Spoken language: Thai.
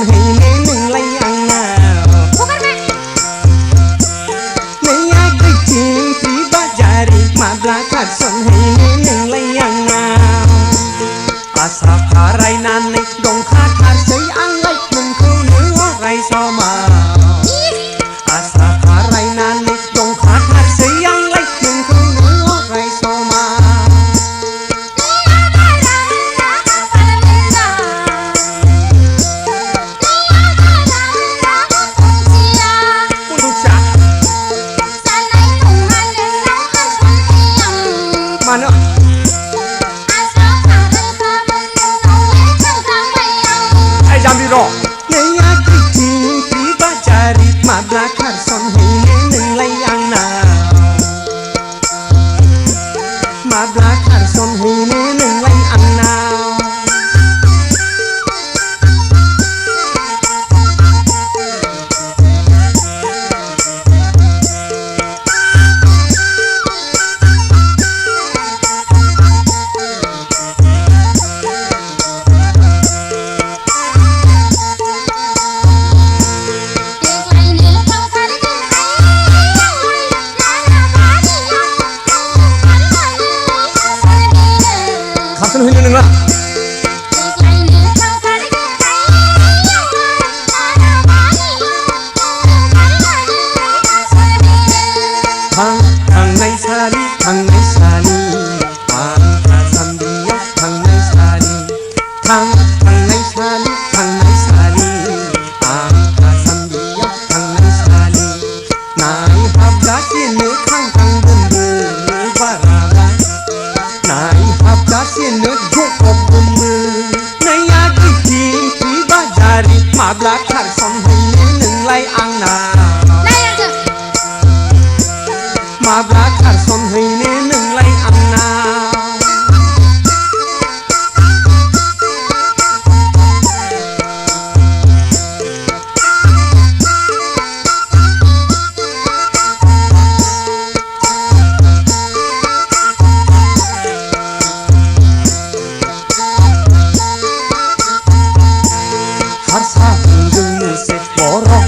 ให้เน่หนึ่งไรอังนาในยากได้จริงที่บ้าจารีมาบลาขาดสนให้เน่หนึ่งไรอังนาอาสาพาไรนานในดงขาดขาดเสียอังไรหนึ่งเขาเนื้อไรซอมาอาสาพาไรนานในดงขาดขาดเสียอังไรหนึ่งเขาเนื้อไรซอมามาเนาะไอ้จำดีรอในยากที่จริงปีบ้าจารีมาบลาขาดสนให้เน่หนึ่งไรอังนามาบลาขาดสนให้เน่หนึ่งไรอังนาขับสนุกหนึ่งละทางในชาลีทางในชาลีทางหาซัมเบียทางในชาลีทางในชาลีทางในชาลีทางหาซัมเบียทางในชาลีนายฮับดาที่เนื้อข้างทางบนเบือบาราบานายฮับดาที่เนื้อยุกบนมือในยาที่ทีที่บ้าจารีมาบลาขาดสนให้เนื้อหนึ่งไรอังนามาบลาขาดสนให้เน่หนึ่งไรอังนาฮัสซาดึงมือเสร็จบอรอ